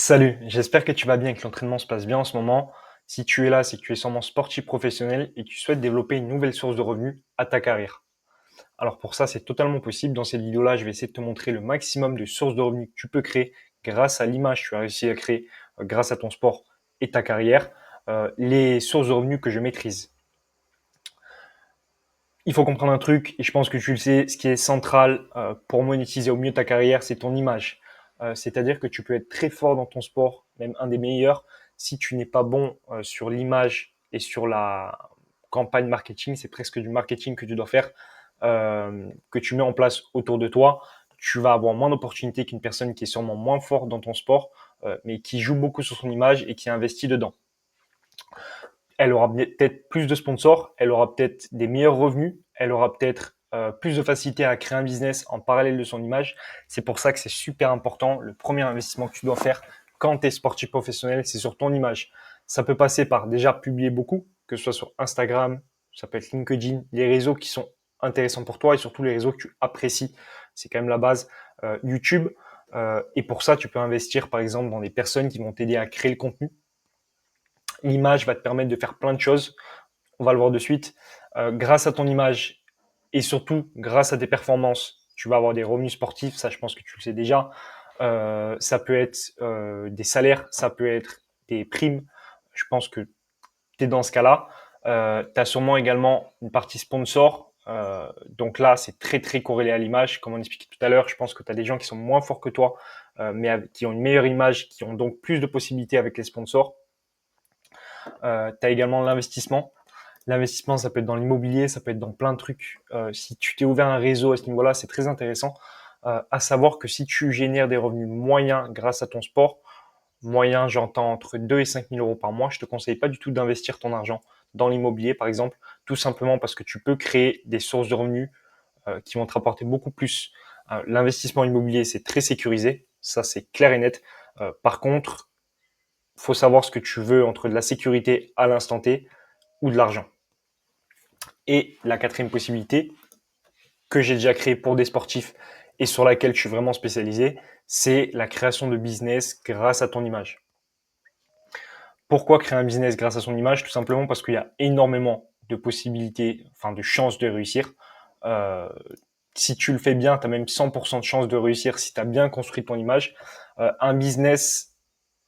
Salut, j'espère que tu vas bien et que l'entraînement se passe bien en ce moment. Si tu es là, c'est que tu es sûrement sportif professionnel et que tu souhaites développer une nouvelle source de revenus à ta carrière. Alors pour ça, c'est totalement possible. Dans cette vidéo-là, je vais essayer de te montrer le maximum de sources de revenus que tu peux créer grâce à l'image que tu as réussi à créer grâce à ton sport et ta carrière, les sources de revenus que je maîtrise. Il faut comprendre un truc, et je pense que tu le sais, ce qui est central pour monétiser au mieux ta carrière, c'est ton image. C'est-à-dire que tu peux être très fort dans ton sport, même un des meilleurs, si tu n'es pas bon sur l'image et sur la campagne marketing, c'est presque du marketing que tu dois faire, que tu mets en place autour de toi. Tu vas avoir moins d'opportunités qu'une personne qui est sûrement moins forte dans ton sport, mais qui joue beaucoup sur son image et qui investit dedans. Elle aura peut-être plus de sponsors, elle aura peut-être des meilleurs revenus, elle aura peut-être plus de facilité à créer un business en parallèle de son image. C'est pour ça que c'est super important. Le premier investissement que tu dois faire quand tu es sportif professionnel, c'est sur ton image. Ça peut passer par déjà publier beaucoup, que ce soit sur Instagram, ça peut être LinkedIn, les réseaux qui sont intéressants pour toi et surtout les réseaux que tu apprécies. C'est quand même la base. YouTube. Et pour ça, tu peux investir par exemple dans des personnes qui vont t'aider à créer le contenu. L'image va te permettre de faire plein de choses. On va le voir de suite. Grâce à ton image et surtout grâce à tes performances, tu vas avoir des revenus sportifs. Ça, je pense que tu le sais déjà. Ça peut être des salaires, ça peut être des primes. Je pense que tu es dans ce cas-là. Tu as sûrement également une partie sponsor. Donc là, c'est très très corrélé à l'image. Comme on expliquait tout à l'heure, je pense que tu as des gens qui sont moins forts que toi, mais qui ont une meilleure image, qui ont donc plus de possibilités avec les sponsors. Tu as également l'investissement. L'investissement, ça peut être dans l'immobilier, ça peut être dans plein de trucs. Si tu t'es ouvert un réseau à ce niveau-là, c'est très intéressant. À savoir que si tu génères des revenus moyens grâce à ton sport, moyens, j'entends entre 2 et 5 000 euros par mois, je te conseille pas du tout d'investir ton argent dans l'immobilier, par exemple, tout simplement parce que tu peux créer des sources de revenus qui vont te rapporter beaucoup plus. L'investissement immobilier, c'est très sécurisé, ça c'est clair et net. Par contre, faut savoir ce que tu veux entre de la sécurité à l'instant T ou de l'argent. Et la quatrième possibilité, que j'ai déjà créée pour des sportifs et sur laquelle je suis vraiment spécialisé, c'est la création de business grâce à ton image. Pourquoi créer un business grâce à son image? Tout simplement parce qu'il y a énormément de possibilités, enfin de chances de réussir. Euh, Si tu le fais bien, tu as même 100% de chances de réussir si tu as bien construit ton image. Un business,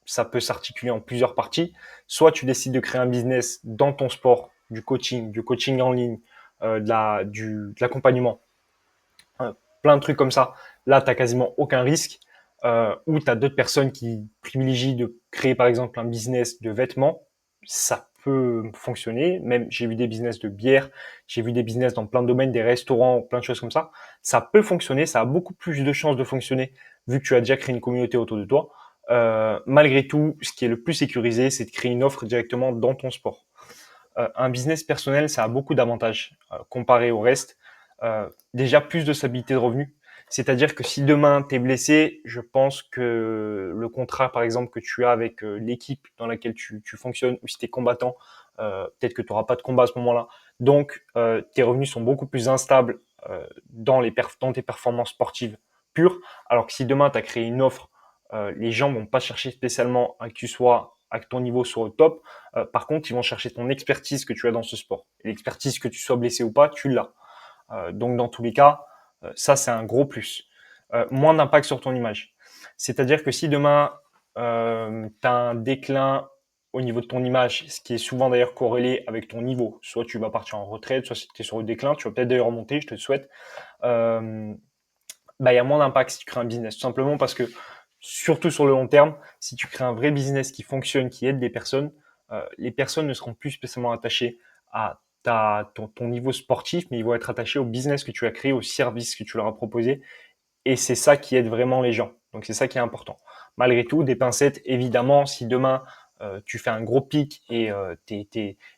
ça peut s'articuler en plusieurs parties. Soit tu décides de créer un business dans ton sport, du coaching en ligne, de l'accompagnement, plein de trucs comme ça. Là, tu n'as quasiment aucun risque. Ou tu as d'autres personnes qui privilégient de créer par exemple un business de vêtements. Ça peut fonctionner. Même j'ai vu des business de bière, j'ai vu des business dans plein de domaines, des restaurants, plein de choses comme ça. Ça peut fonctionner, ça a beaucoup plus de chances de fonctionner vu que tu as déjà créé une communauté autour de toi. Malgré tout, ce qui est le plus sécurisé, c'est de créer une offre directement dans ton sport. Un business personnel, ça a beaucoup d'avantages comparé au reste. Déjà, plus de stabilité de revenus. C'est-à-dire que si demain tu es blessé, je pense que le contrat, par exemple, que tu as avec l'équipe dans laquelle tu fonctionnes, ou si tu es combattant, peut-être que tu n'auras pas de combat à ce moment-là. Donc, tes revenus sont beaucoup plus instables dans tes performances sportives pures. Alors que si demain tu as créé une offre, les gens vont pas chercher spécialement à que tu sois à que ton niveau soit au top. Par contre, ils vont chercher ton expertise que tu as dans ce sport. Et l'expertise, que tu sois blessé ou pas, tu l'as. Donc, dans tous les cas, ça, c'est un gros plus. Moins d'impact sur ton image. C'est-à-dire que si demain, tu as un déclin au niveau de ton image, ce qui est souvent d'ailleurs corrélé avec ton niveau, soit tu vas partir en retraite, soit si tu es sur le déclin, tu vas peut-être d'ailleurs remonter, je te le souhaite, il y a moins d'impact si tu crées un business. Tout simplement parce que, surtout sur le long terme, si tu crées un vrai business qui fonctionne, qui aide les personnes ne seront plus spécialement attachées à ton niveau sportif, mais ils vont être attachés au business que tu as créé, au service que tu leur as proposé. Et c'est ça qui aide vraiment les gens. Donc c'est ça qui est important. Malgré tout, des pincettes, évidemment, si demain tu fais un gros pic et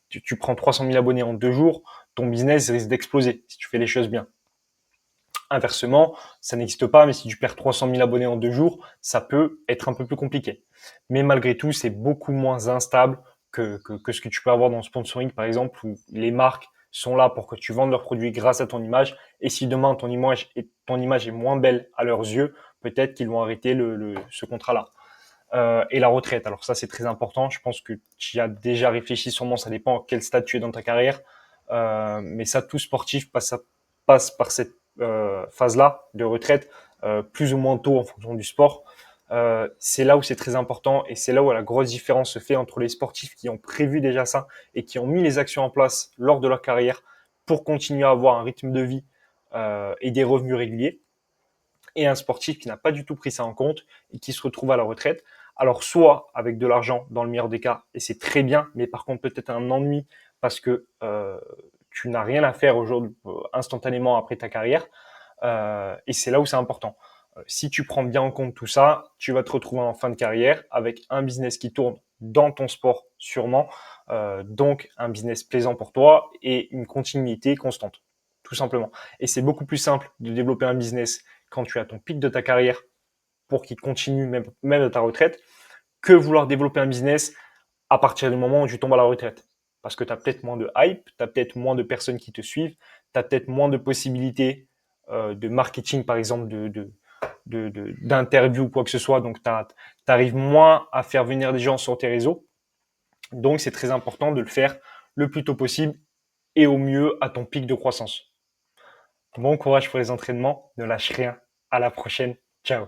tu prends 300 000 abonnés en 2 jours, ton business risque d'exploser si tu fais les choses bien. Inversement, ça n'existe pas, mais si tu perds 300 000 abonnés en 2 jours, ça peut être un peu plus compliqué. Mais malgré tout, c'est beaucoup moins instable que ce que tu peux avoir dans le sponsoring, par exemple, où les marques sont là pour que tu vendes leurs produits grâce à ton image. Et si demain, ton image est moins belle à leurs yeux, peut-être qu'ils vont arrêter ce contrat-là. et la retraite. Alors ça, c'est très important. Je pense que tu y as déjà réfléchi sûrement. Ça dépend à quel stade tu es dans ta carrière. Mais ça, tout sportif passe par cette phase-là de retraite, plus ou moins tôt en fonction du sport. C'est là où c'est très important et c'est là où la grosse différence se fait entre les sportifs qui ont prévu déjà ça et qui ont mis les actions en place lors de leur carrière pour continuer à avoir un rythme de vie et des revenus réguliers, et un sportif qui n'a pas du tout pris ça en compte et qui se retrouve à la retraite. Alors, soit avec de l'argent dans le meilleur des cas, et c'est très bien, mais par contre peut-être un ennui parce que tu n'as rien à faire aujourd'hui instantanément après ta carrière, et c'est là où c'est important. Si tu prends bien en compte tout ça, tu vas te retrouver en fin de carrière avec un business qui tourne dans ton sport sûrement, donc un business plaisant pour toi et une continuité constante, tout simplement. Et c'est beaucoup plus simple de développer un business quand tu as ton pic de ta carrière pour qu'il continue même à ta retraite, que vouloir développer un business à partir du moment où tu tombes à la retraite. Parce que tu as peut-être moins de hype, tu as peut-être moins de personnes qui te suivent, tu as peut-être moins de possibilités de marketing, par exemple, d'interview ou quoi que ce soit. Donc, tu arrives moins à faire venir des gens sur tes réseaux. Donc, c'est très important de le faire le plus tôt possible et au mieux à ton pic de croissance. Bon courage pour les entraînements, ne lâche rien. À la prochaine. Ciao.